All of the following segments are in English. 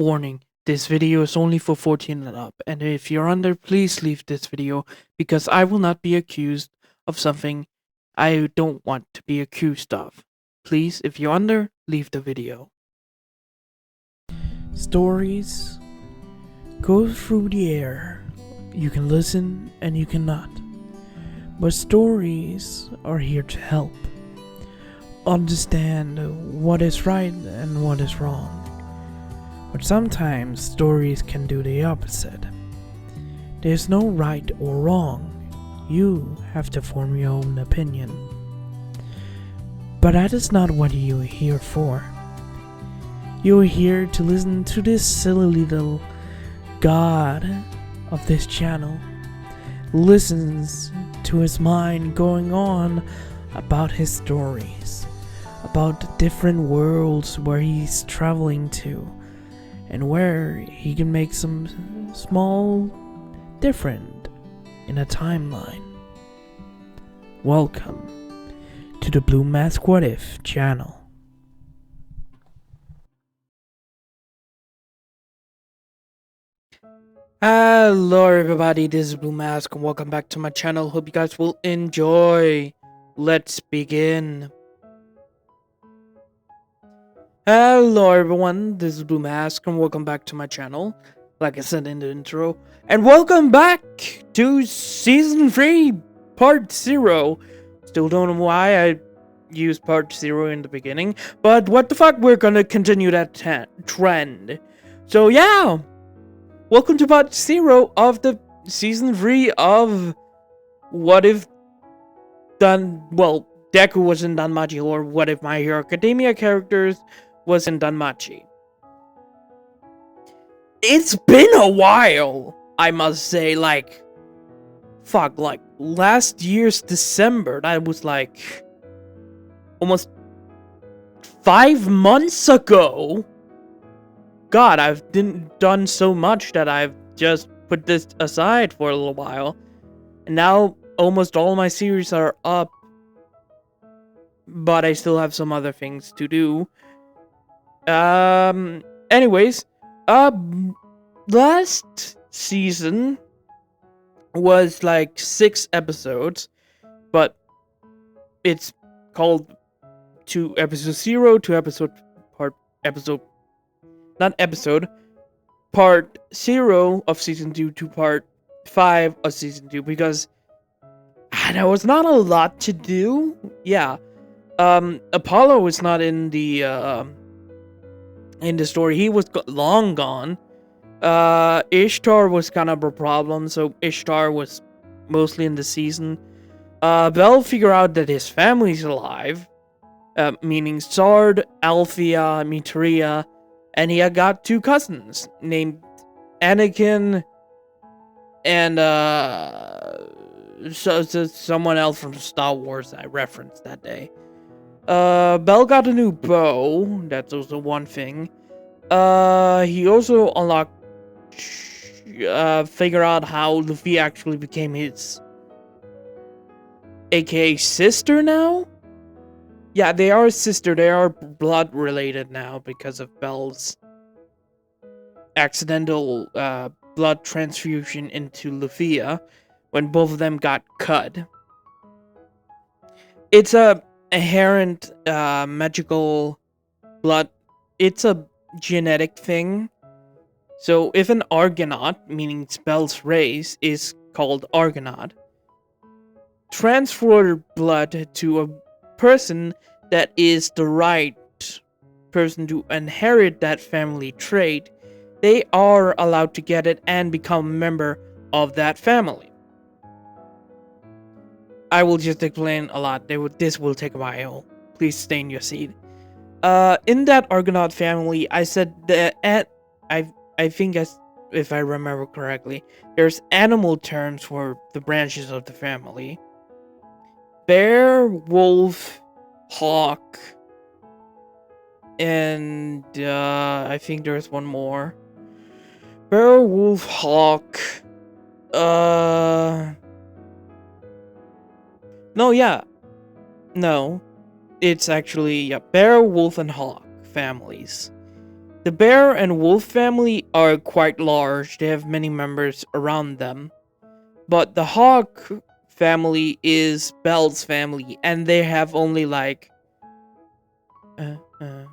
Warning, this video is only for 14 and up, and if you're under, please leave this video because I will not be accused of something I don't want to be accused of. Please, if you're under, leave the video. Stories go through the air. You can listen and you cannot. But stories are here to help. Understand what is right and what is wrong. But sometimes stories can do the opposite. There's no right or wrong. You have to form your own opinion. But that is not what you're here for. You're here to listen to this silly little god of this channel listens to his mind going on about his stories, about the different worlds where he's traveling to, and where he can make some small different in a timeline. Welcome to the Blue Mask What If channel. Hello everybody, this is Blue Mask and welcome back to my channel. Hope you guys will enjoy. Let's begin. Hello everyone, this is Blue Mask and welcome back to my channel, like I said in the intro. And welcome back to Season 3, Part 0. Still don't know why I used Part 0 in the beginning, but what the fuck, we're gonna continue that trend. So yeah, welcome to Part 0 of the Season 3 of What If Deku was in Danmachi, or What If My Hero Academia characters was in danmachi. It's been a while, I must say. Like last year's December, that was like almost 5 months ago. God, I've done so much that I've just put this aside for a little while, and now almost all my series are up, but I still have some other things to do. Anyways, last season was like 6 episodes, but it's called to episode 0 to part 0 of season 2 to part 5 of season 2, because there was not a lot to do. Yeah, Apollo is not in the story. He was long gone. Ishtar was kind of a problem, so Ishtar was mostly in the season. Bell figured out that his family's alive, meaning Sard, Althea, Mitria, and he had got 2 cousins named Anakin and so someone else from Star Wars I referenced that day. Bell got a new bow. That's also one thing. He also unlocked, figure out how Luffy actually became his aka sister now? Yeah, they are sister. They are blood related now because of Bell's accidental blood transfusion into Luffy when both of them got cut. It's a inherent magical blood. It's a genetic thing. So if an Argonaut, meaning Bell's race, is called Argonaut, transfer blood to a person that is the right person to inherit that family trait, they are allowed to get it and become a member of that family. I will just explain a lot. This will take a while. Please stay in your seat. In that Argonaut family, I said that I think, if I remember correctly, there's animal terms for the branches of the family: bear, wolf, hawk, and I think there's one more. Bear, wolf, hawk. No, it's actually bear, wolf, and hawk families. The bear and wolf family are quite large. They have many members around them. But the hawk family is Belle's family, and they have only like uh, uh,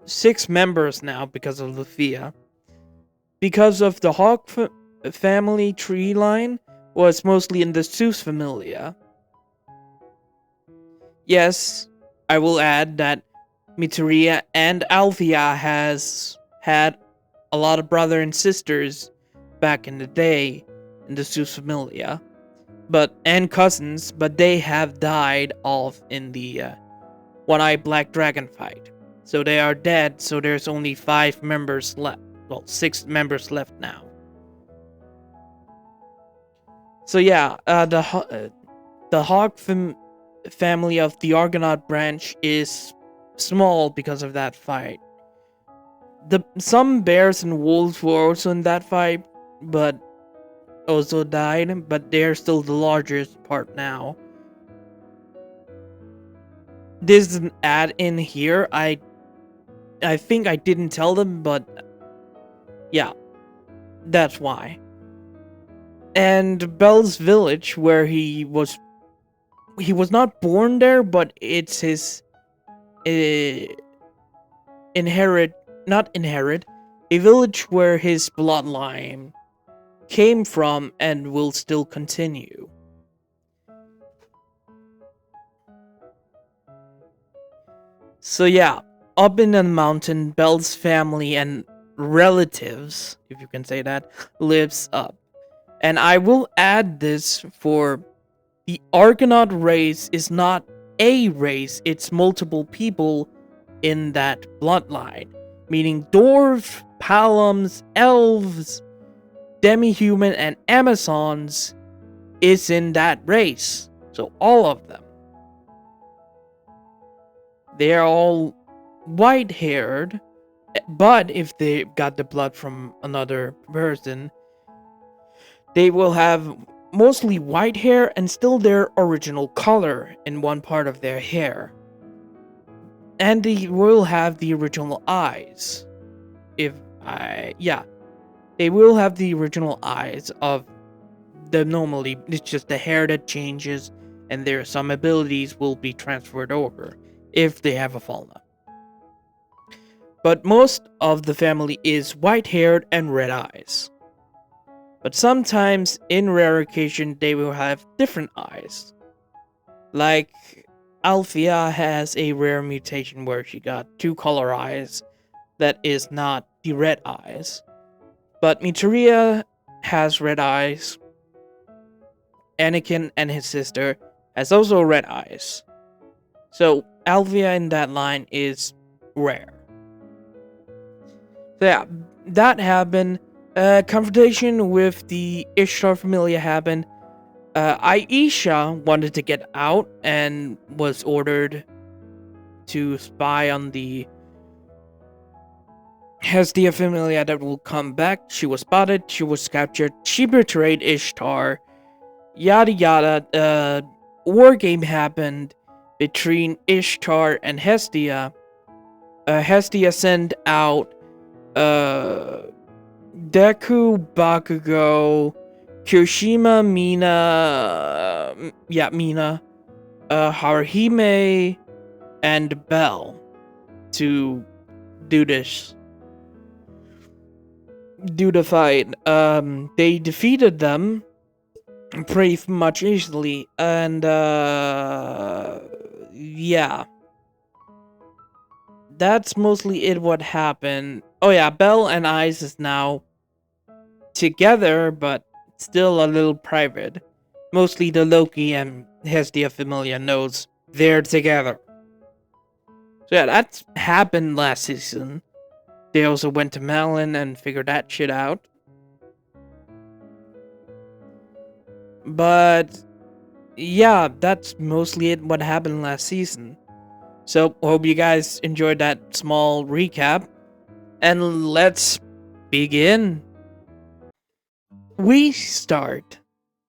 6 members now because of Luffia. Because of the hawk family tree line was mostly in the Zeus familia. Yes, I will add that Miteria and Althea has had a lot of brother and sisters back in the day in the Zeus familia, and cousins, but they have died off in the One-Eyed Black Dragon fight. So they are dead, so there's only 5 members left. Well, 6 members left now. So yeah, the Hawk family of the Argonaut branch is small because of that fight. Some bears and wolves were also in that fight, but also died, but they're still the largest part now. This is an add in here. I think I didn't tell them, but yeah, that's why. And Belle's village, where he was not born there, but it's his not inherit, a village where his bloodline came from and will still continue. So yeah, up in the mountain, Belle's family and relatives, if you can say that, lives up. And I will add this for the Argonaut race is not a race, it's multiple people in that bloodline. Meaning dwarf, palums, elves, demi-human, and Amazons is in that race. So all of them. They're all white-haired, but if they got the blood from another person, they will have mostly white hair and still their original color in one part of their hair. And they will have the original eyes. They will have the original eyes of the normally, it's just the hair that changes and their some abilities will be transferred over if they have a Falna. But most of the family is white-haired and red eyes. But sometimes, in rare occasion, they will have different eyes. Like, Althea has a rare mutation where she got 2 color eyes that is not the red eyes. But Miteria has red eyes. Anakin and his sister has also red eyes. So, Althea in that line is rare. So yeah, that happened. Confrontation with the Ishtar familia happened. Aisha wanted to get out and was ordered to spy on the Hestia familia that will come back. She was spotted, she was captured, she betrayed Ishtar. Yada yada. War game happened between Ishtar and Hestia. Hestia sent out Deku, Bakugo, Kirishima, Mina, Haruhime, and Belle to do the fight. They defeated them pretty much easily, and yeah. That's mostly it what happened. Oh yeah, Belle and Ice is now together, but still a little private. Mostly the Loki and Hestia familia knows they're together. So yeah, that happened last season. They also went to Malin and figured that shit out. But yeah, that's mostly it what happened last season. So, hope you guys enjoyed that small recap. And let's begin. We start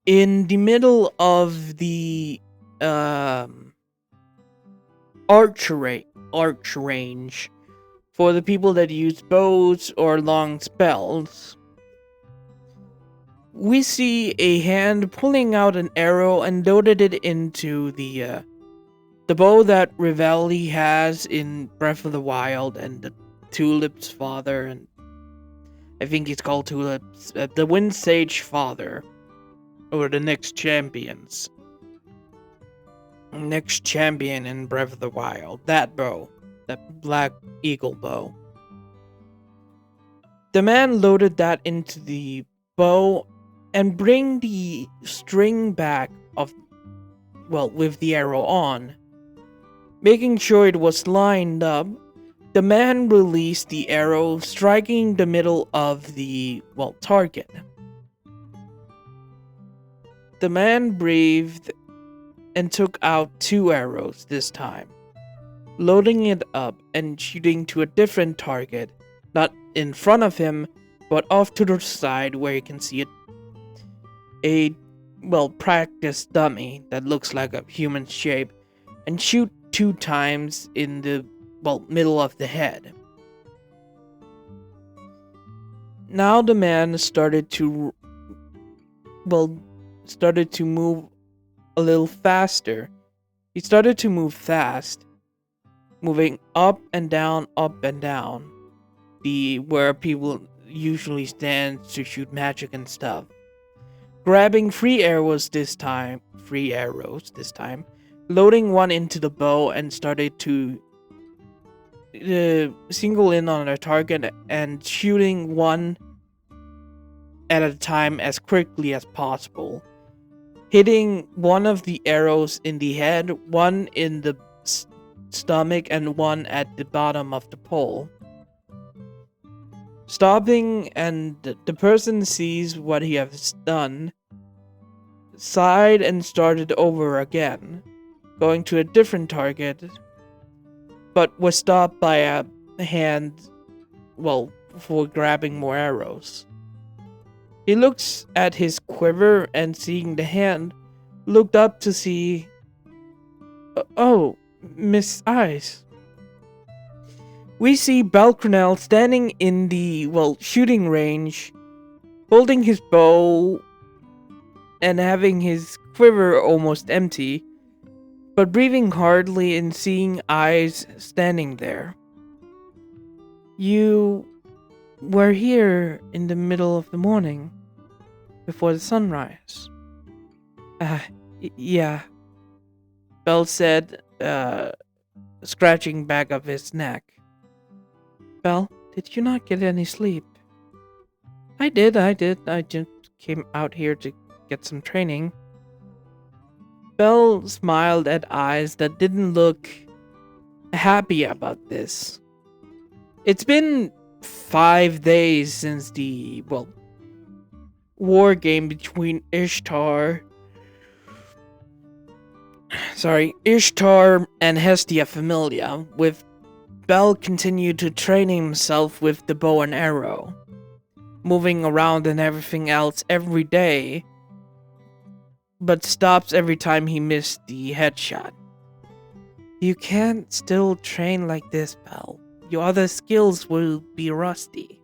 in the middle of the arch range for the people that use bows or long spells. We see a hand pulling out an arrow and loaded it into the bow that Rivali has in Breath of the Wild and the Tulip's father, and I think he's called Tulip's, the Wind Sage father, or the next champions. Next champion in Breath of the Wild. That bow. That Black Eagle bow. The man loaded that into the bow and bring the string back with the arrow on. Making sure it was lined up, the man released the arrow, striking the middle of the, target. The man breathed and took out 2 arrows this time, loading it up and shooting to a different target, not in front of him, but off to the side where you can see it. A practiced dummy that looks like a human shape, and shoot 2 times in the middle of the head. Now the man started to move a little faster. He started to move fast, moving up and down, where people usually stand to shoot magic and stuff. Grabbing 3 arrows this time, loading one into the bow and started to single in on a target and shooting one at a time as quickly as possible. Hitting one of the arrows in the head, one in the stomach, and one at the bottom of the pole. Stopping, and the person sees what he has done, sighed and started over again, going to a different target, but was stopped by a hand, for grabbing more arrows. He looks at his quiver and seeing the hand, looked up to see, oh, Miss Eyes. We see Balcronel standing in the, shooting range, holding his bow and having his quiver almost empty, but breathing hardly and seeing Eyes standing there. You were here in the middle of the morning, before the sunrise. Yeah, Bell said, scratching back of his neck. Bell, did you not get any sleep? I did. I just came out here to get some training. Bell smiled at Eyes that didn't look happy about this. It's been 5 days since the, war game between Ishtar and Hestia Familia, with Bell continued to train himself with the bow and arrow, moving around and everything else every day, but stops every time he missed the headshot. You can't still train like this, Bell. Your other skills will be rusty.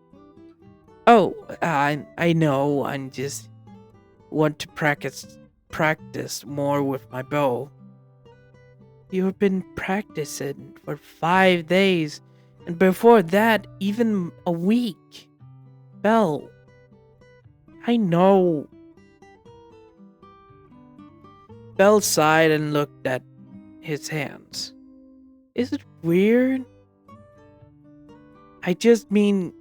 Oh, I know, I just want to practice more with my bow. You've been practicing for 5 days, and before that, even a week. Bell, I know. Bell sighed and looked at his hands. Is it weird? I just mean,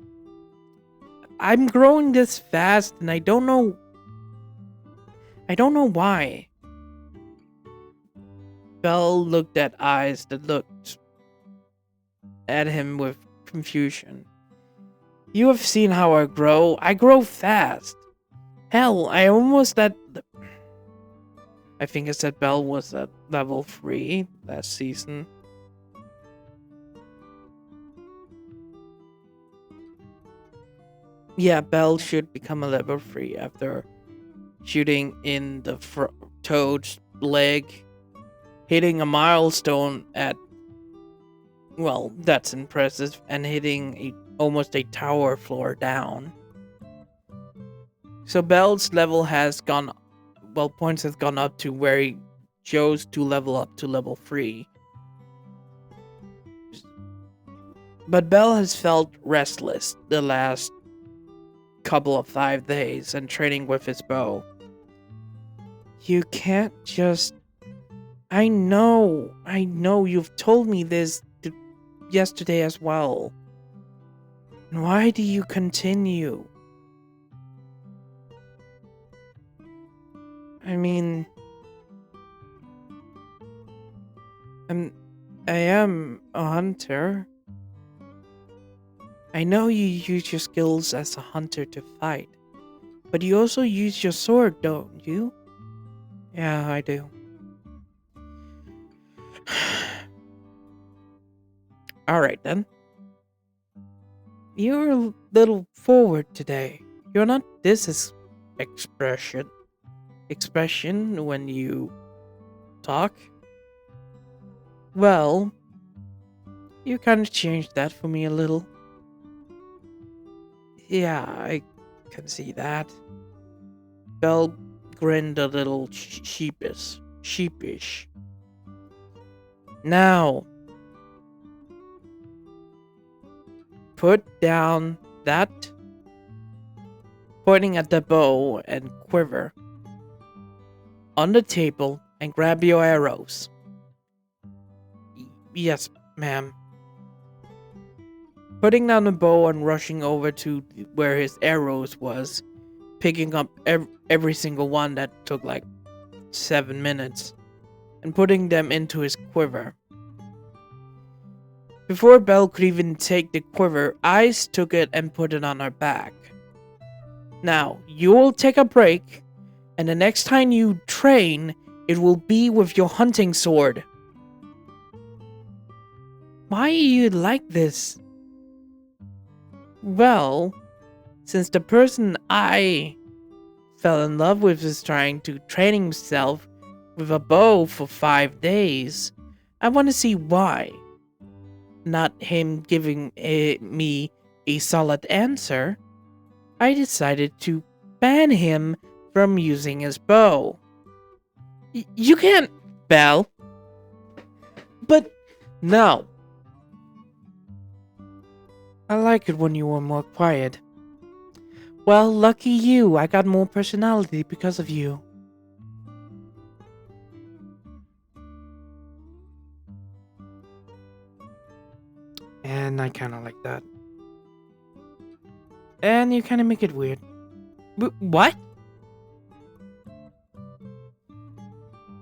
I'm growing this fast and I don't know why. Bell looked at Eyes that looked at him with confusion. You have seen how I grow. I grow fast. Hell, I think I said Bell was at level 3 last season. Yeah, Bell should become a level 3 after shooting in the Toad's leg, hitting a milestone at Well, that's impressive, and hitting almost a tower floor down. So Bell's level has gone, well, points has gone up to where he chose to level up to level 3. But Bell has felt restless the last couple of 5 days and training with his bow. You can't just... I know, you've told me this yesterday as well. Why do you continue? I mean, I am a hunter. I know you use your skills as a hunter to fight, but you also use your sword, don't you? Yeah, I do. Alright then. You're a little forward today. You're not this expression when you talk. Well, you kind of changed that for me a little. Yeah, I can see that. Bell grinned a little sheepish. Now, put down that, pointing at the bow and quiver, on the table and grab your arrows. Yes, ma'am. Putting down the bow and rushing over to where his arrows was, picking up every single one that took like 7 minutes, and putting them into his quiver. Before Belle could even take the quiver, Ice took it and put it on her back. Now, you will take a break, and the next time you train, it will be with your hunting sword. Why are you like this? Well, since the person I fell in love with is trying to train himself with a bow for 5 days, I want to see why. Not him giving me a solid answer, I decided to ban him from using his bow. You can't, Belle. But no. I like it when you were more quiet. Well, lucky you, I got more personality because of you. And I kinda like that. And you kinda make it weird. What?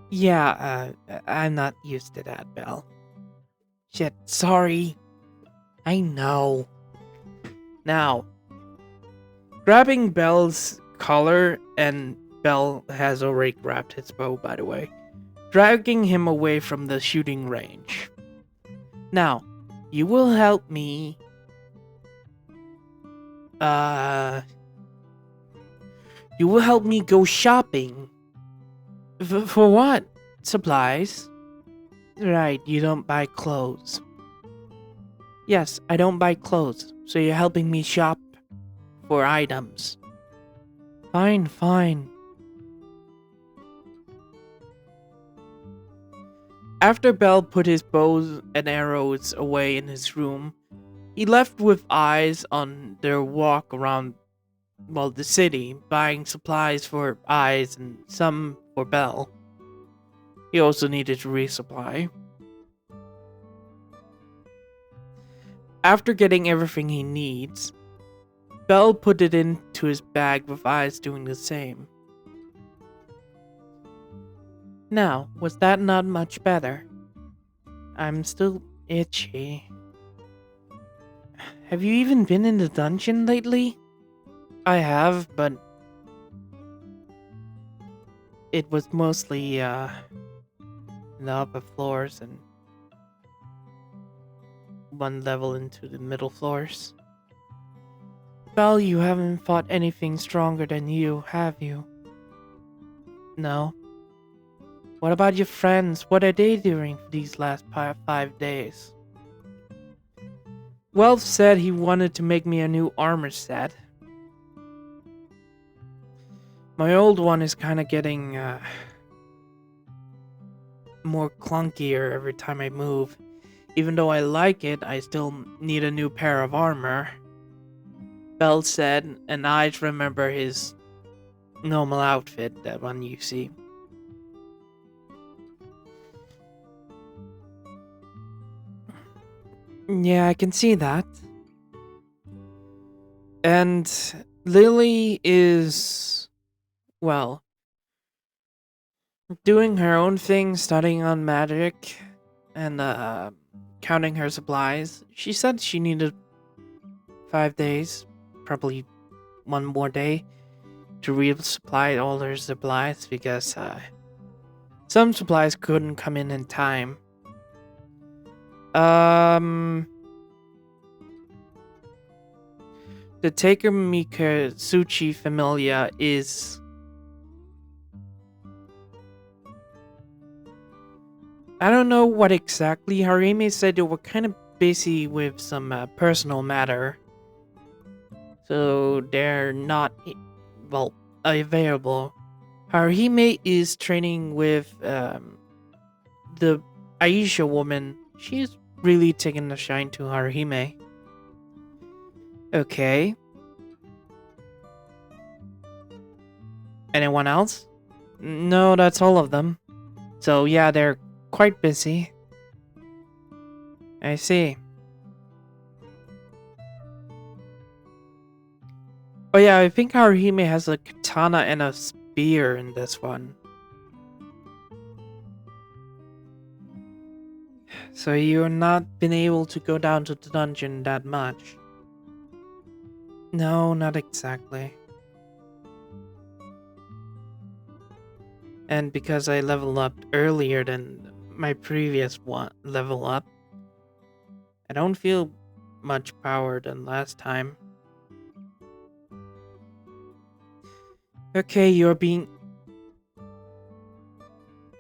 Yeah, I'm not used to that, Belle. Shit, sorry. I know. Now, grabbing Belle's collar, and Belle has already grabbed his bow, by the way, dragging him away from the shooting range. Now, you will help me. You will help me go shopping. For what? Supplies? Right, you don't buy clothes. Yes, I don't buy clothes, so you're helping me shop for items. Fine. After Bell put his bows and arrows away in his room, he left with Eyes on their walk around, well, the city, buying supplies for Eyes and some for Bell. He also needed to resupply. After getting everything he needs, Bell put it into his bag with Eyes doing the same. Now, was that not much better? I'm still itchy. Have you even been in the dungeon lately? I have, but it was mostly in the upper floors and one level into the middle floors. Well, you haven't fought anything stronger than you, have you? No. What about your friends? What are they doing for these last 5 days? Welf said he wanted to make me a new armor set. My old one is kind of getting more clunkier every time I move. Even though I like it, I still need a new pair of armor. Bell said, and I remember his normal outfit, that one you see. Yeah, I can see that. And Lily is, well, doing her own thing, studying on magic, and counting her supplies. She said she needed 5 days, probably one more day, to resupply all her supplies because some supplies couldn't come in time. Um, the Taker Mika Suchi Familia is. I don't know what exactly. Harime said they were kind of busy with some personal matter, so they're not, well, available. Harime is training with the Aisha woman. She's really taking a shine to Harime. Okay. Anyone else? No, that's all of them. So yeah, they're quite busy. I see. Oh yeah, I think Haruhime has a katana and a spear in this one. So you're not been able to go down to the dungeon that much? No, not exactly. And because I leveled up earlier than my previous one level up, I don't feel much power than last time. Okay, you're being...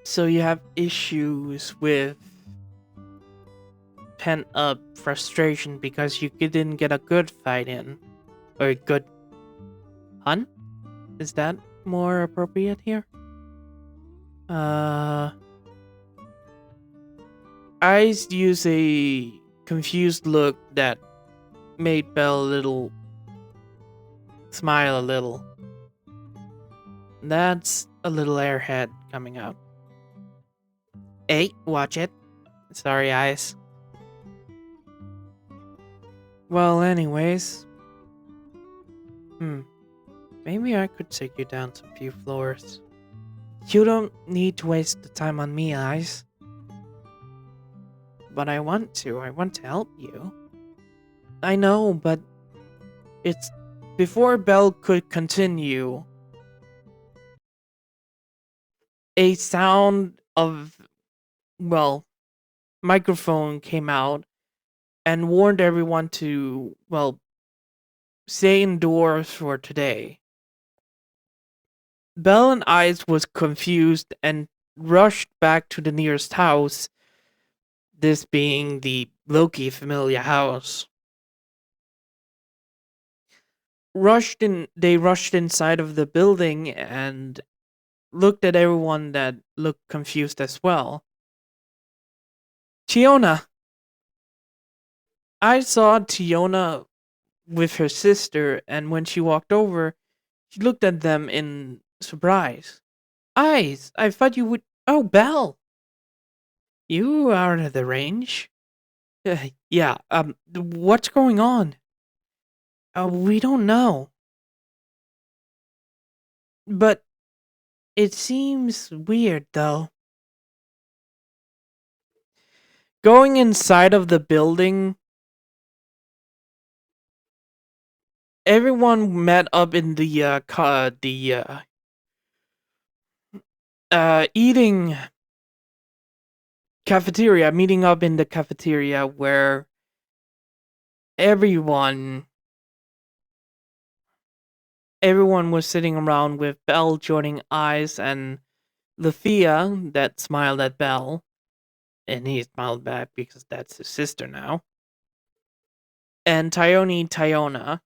So you have issues with pent up frustration because you didn't get a good fight in. Or a good hunt? Is that more appropriate here? Uh... Eyes use a confused look that made Belle a little smile a little. That's a little airhead coming out. Hey, watch it. Sorry, eyes. Well, anyways. Maybe I could take you down some few floors. You don't need to waste the time on me, eyes. But I want to. I want to help you. I know, but it's before Belle could continue. A sound of, well, microphone came out and warned everyone to, well, stay indoors for today. Belle and Eyes was confused and rushed back to the nearest house, this being the Loki familiar house. They rushed inside of the building and looked at everyone that looked confused as well. Tiona! I saw Tiona with her sister, and when she walked over, she looked at them in surprise. Eyes, I thought you would. Oh, Belle! You are out of the range? Yeah, what's going on? We don't know. But it seems weird, though. Going inside of the building, everyone met up in the eating cafeteria, meeting up in the cafeteria where everyone everyone was sitting around with Belle joining Eyes and Lethea that smiled at Belle, and he smiled back because that's his sister now. and Tyona.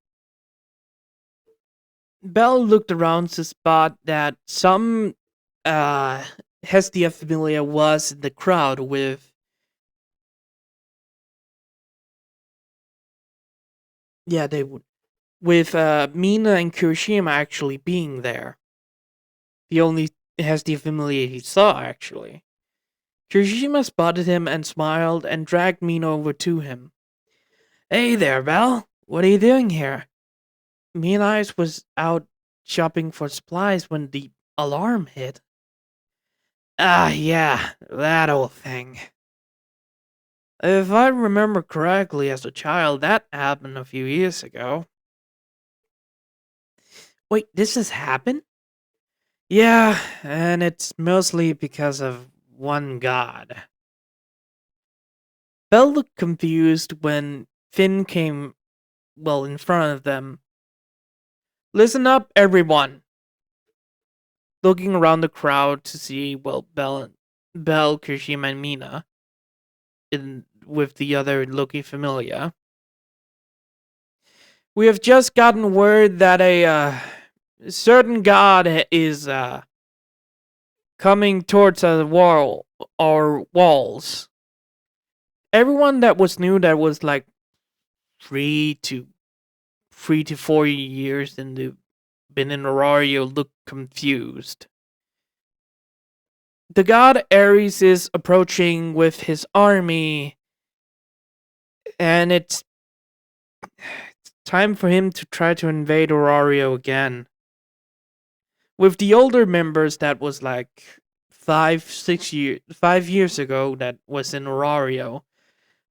Bell looked around to spot that some uh, Hestia Familia was in the crowd yeah, they would, with Mina and Kirishima actually being there. The only Hestia Familia he saw, actually. Kirishima spotted him and smiled and dragged Mina over to him. Hey there, Belle. What are you doing here? Me and I was out shopping for supplies when the alarm hit. Ah, yeah, that old thing. If I remember correctly as a child, that happened a few years ago. Wait, this has happened? Yeah, and it's mostly because of one god. Belle looked confused when Finn came, well, in front of them. Listen up, everyone. Looking around the crowd to see, well, Belle, Kirishima, and Mina, with the other Loki Familia. We have just gotten word that a certain god is coming towards our walls. Everyone that was new, that was like 3 to 4 years in the been in Aurario, looked confused. The god Ares is approaching with his army, and it's time for him to try to invade Aurario again. With the older members that was like 5 years ago that was in Aurario,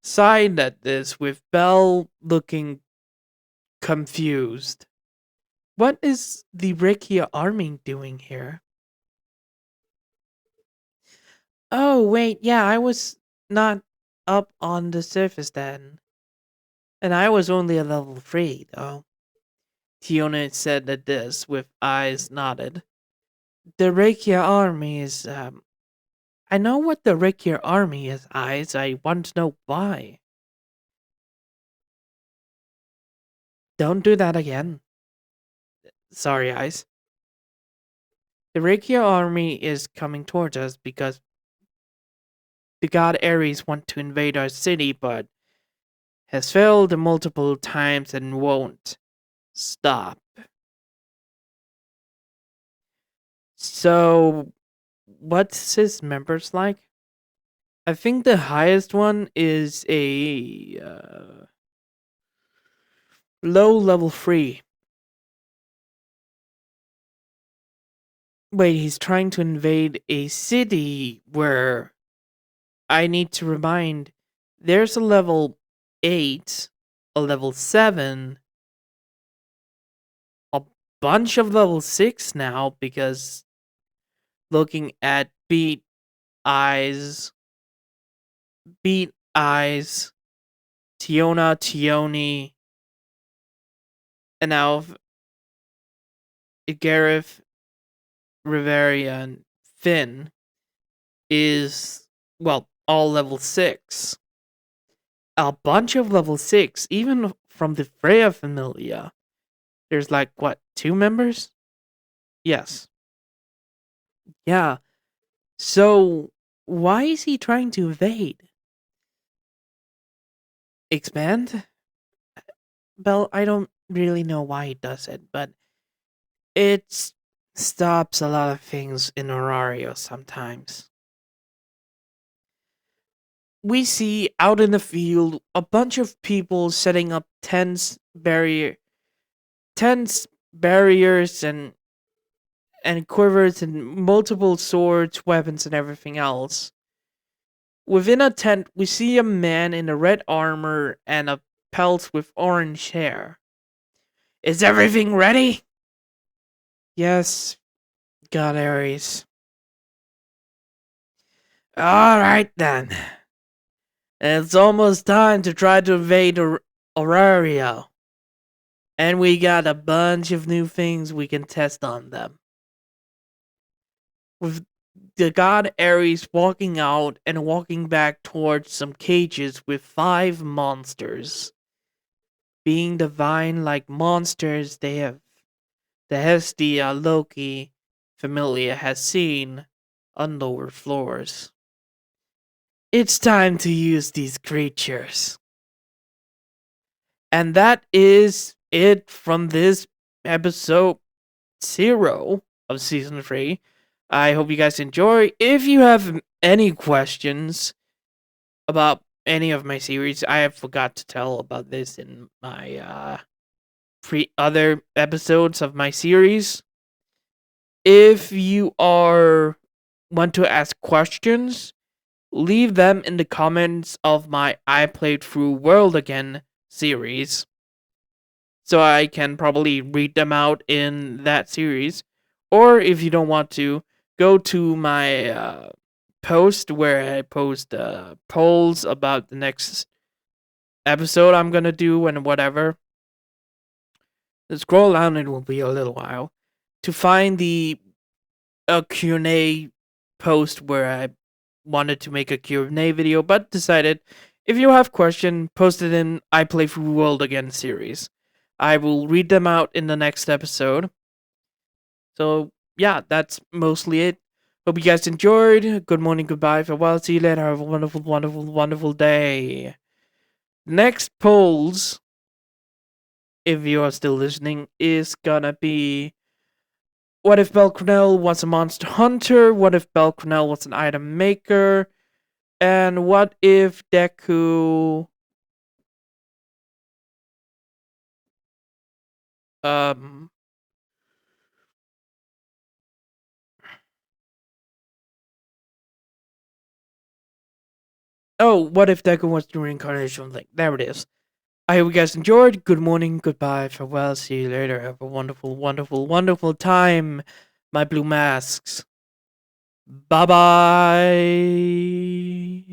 sighed at this with Bell looking confused. What is the Rekia army doing here? Oh, wait, yeah, I was not up on the surface then. And I was only a level 3, though. Tiona said at this with eyes nodded. The Rekia army is, I know what the Rekia army is, Eyes. I want to know why. Don't do that again. Sorry, Eyes. The Rekia army is coming towards us because the god Ares want to invade our city, but has failed multiple times and won't stop. So, what's his members like? I think the highest one is a low level 3. Wait, he's trying to invade a city where I need to remind there's a level 8, a level 7, a bunch of level 6 now because looking at Eyes, Beat Eyes, Tiona, Tioni, and now Gareth, Riveria, and Finn is, well, all level 6. A bunch of level 6, even from the Freya Familia. There's like, what, 2 members? Yes. Yeah. So, why is he trying to evade? Expand? Well, I don't really know why he does it, but it stops a lot of things in Horario sometimes. We see out in the field a bunch of people setting up tents, barriers, and quivers and multiple swords, weapons, and everything else. Within a tent, we see a man in a red armor and a pelt with orange hair. Is everything ready? Yes, God Ares. Alright then. It's almost time to try to invade Aurario. And we got a bunch of new things we can test on them. With the god Ares walking out and walking back towards some cages with 5 monsters. being divine like monsters the Hestia Loki familia has seen on lower floors. It's time to use these creatures. And that is it from this episode 0 of season 3. I hope you guys enjoy. If you have any questions about any of my series, I have forgot to tell about this in my pre other episodes of my series. If you are want to ask questions, leave them in the comments of my I Played Through World Again series, so I can probably read them out in that series. Or if you don't want to, go to my post where I post polls about the next episode I'm gonna do and whatever. Scroll down, it will be a little while to find the Q&A post where I wanted to make a Q&A video, but decided if you have question, post it in I Play Through World Again series. I will read them out in the next episode. So yeah, that's mostly it. Hope you guys enjoyed. Good morning, goodbye, farewell, see you later. Have a wonderful, wonderful, wonderful day. Next polls, if you are still listening, is gonna be: what if Belcronell was a monster hunter? What if Belcronell was an item maker? And what if Deku um oh, what if Deku was the reincarnation of Link? There it is. I hope you guys enjoyed. Good morning, goodbye, farewell, see you later. Have a wonderful, wonderful, wonderful time, my blue masks. Bye bye.